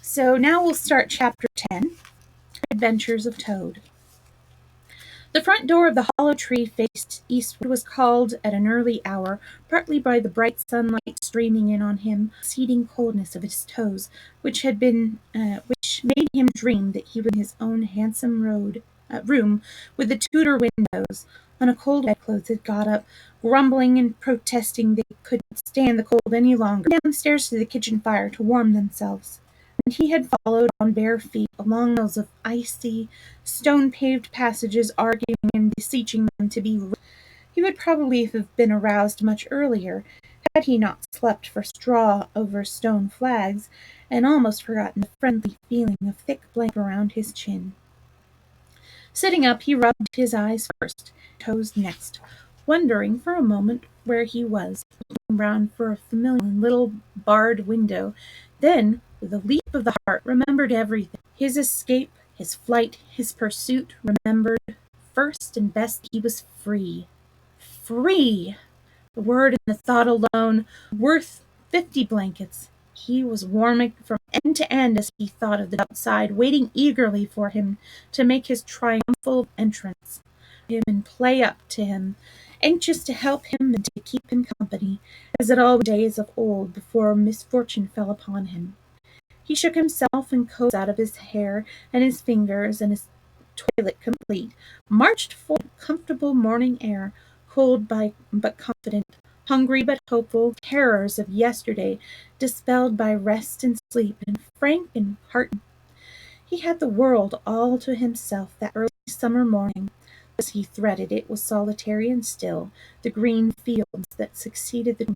So now we'll start Chapter 10, Adventures of Toad. The front door of the hollow tree faced eastward was called at an early hour, partly by the bright sunlight streaming in on him, the exceeding coldness of his toes, which made him dream that he was in his own handsome room with the Tudor windows. On a cold bedclothes had got up, grumbling and protesting they couldn't stand the cold any longer, downstairs to the kitchen fire to warm themselves. And he had followed on bare feet along those of icy, stone-paved passages, arguing and beseeching them to be. He would probably have been aroused much earlier, had he not slept for straw over stone flags, and almost forgotten the friendly feeling of thick blanket around his chin. Sitting up, he rubbed his eyes first, toes next, wondering for a moment where he was, looking round for a familiar little barred window. Then, with a leap of the heart, remembered everything. His escape, his flight, his pursuit, remembered. First and best, he was free. Free! The word and the thought alone, worth 50 blankets. He was warm from end to end as he thought of the outside, waiting eagerly for him to make his triumphal entrance, him and play up to him, anxious to help him and to keep him company, as at all days of old before misfortune fell upon him. He shook himself and combs out of his hair and his fingers, and his toilet complete, marched forth in comfortable morning air, cold but confident, hungry but hopeful, terrors of yesterday dispelled by rest and sleep, and frank and heartened. He had the world all to himself that early summer morning. As he threaded it was solitary and still, the green fields that succeeded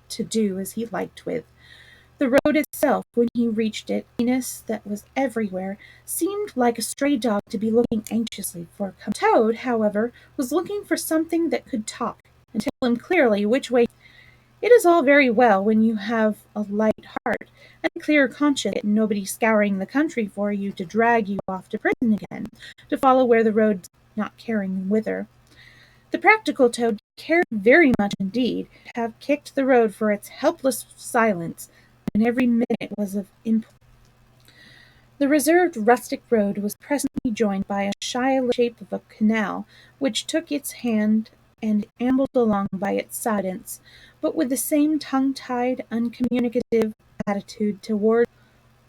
to do as he liked with. The road itself, when he reached it, the that was everywhere, seemed like a stray dog to be looking anxiously for a companion. Toad, however, was looking for something that could talk, and tell him clearly which way. It is all very well when you have a light heart and a clear conscience, and nobody scouring the country for you to drag you off to prison again, to follow where the road's not caring whither. The practical Toad cared very much indeed to have kicked the road for its helpless silence, and every minute was of import. The reserved rustic road was presently joined by a shy shape of a canal, which took its hand and ambled along by its silence, but with the same tongue-tied, uncommunicative attitude toward.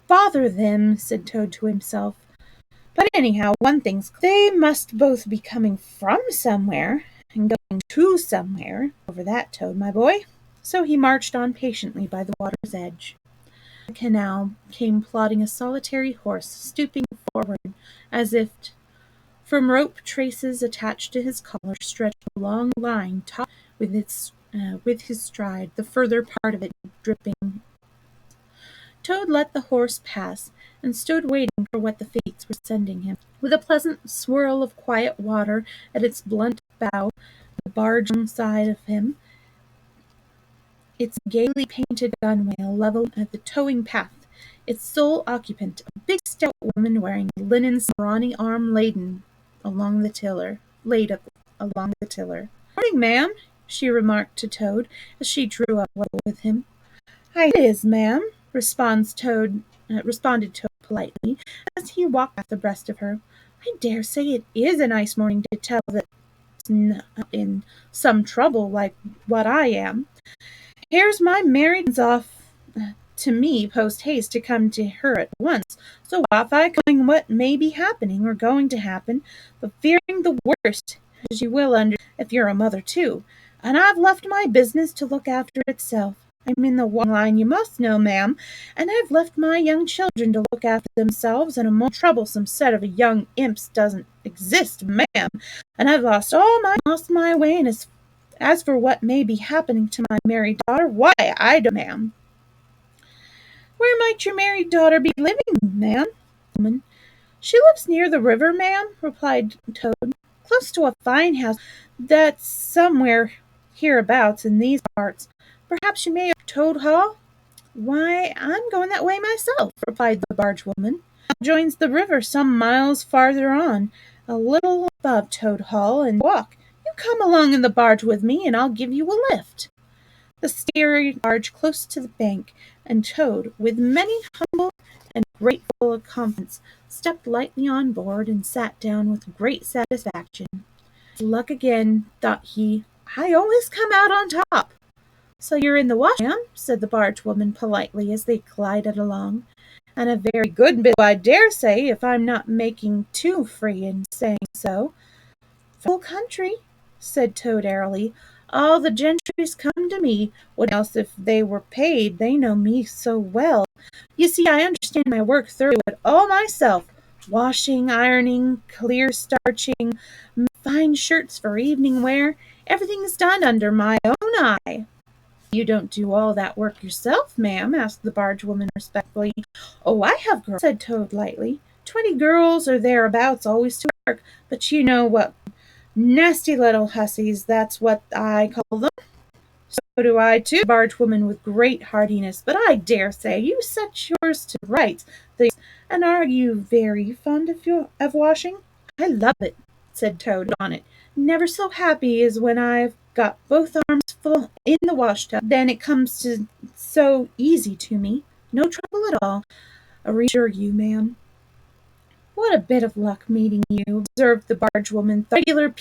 Bother them, said Toad to himself. But anyhow, one thing's clear. They must both be coming from somewhere, and going to somewhere. Over that, Toad, my boy. So he marched on patiently by the water's edge. The canal came plodding a solitary horse, stooping forward, as if from rope traces attached to his collar stretched a long line, taut with his stride, the further part of it dripping. Toad let the horse pass, and stood waiting for what the fates were sending him. With a pleasant swirl of quiet water at its blunt bow, the barge alongside of him, its gaily painted gunwale level at the towing path, its sole occupant, a big stout woman wearing a linen scrawny arm laid along the tiller. Morning, ma'am, she remarked to Toad as she drew up level with him. It is, ma'am, responded Toad politely as he walked abreast of her. I dare say it is a nice morning to tell that not in some trouble like what I am. Here's my married off to me post haste to come to her at once, so off I going what may be happening or going to happen, but fearing the worst, as you will if you're a mother too, and I've left my business to look after itself. I'm in the one line, you must know, ma'am, and I've left my young children to look after themselves, and a more troublesome set of young imps doesn't exist, ma'am, and I've lost my way, and as for what may be happening to my married daughter, why, I don't, ma'am. Where might your married daughter be living, ma'am? Woman. She lives near the river, ma'am, replied Toad, close to a fine house that's somewhere hereabouts in these parts. Perhaps you may have Toad Hall? Why, I'm going that way myself, replied the barge woman. It joins the river some miles farther on, a little above Toad Hall, and walk. You come along in the barge with me, and I'll give you a lift. The steered barge close to the bank, and Toad, with many humble and full of confidence, stepped lightly on board and sat down with great satisfaction. Luck again, thought he. I always come out on top. So you're in the wash, ma'am, said the barge woman politely as they glided along. And a very good bit, I dare say, if I'm not making too free in saying so. Full country, said Toad airily. All the gentries come to me. What else if they were paid? They know me so well. You see, I understand my work thoroughly all myself. Washing, ironing, clear starching, fine shirts for evening wear. Everything is done under my own eye. You don't do all that work yourself, ma'am? Asked the barge woman respectfully. Oh, I have girls, said Toad lightly. 20 girls or thereabouts always to work, but you know what nasty little hussies, that's what I call them. So do I too, barge woman with great heartiness, but I dare say you set yours to rights. And are you very fond of washing? I love it, said Toad on it. Never so happy as when I've got both arms full in the washtub. Then it comes to so easy to me. No trouble at all. I reassure you, ma'am. What a bit of luck meeting you, observed the barge woman. Regular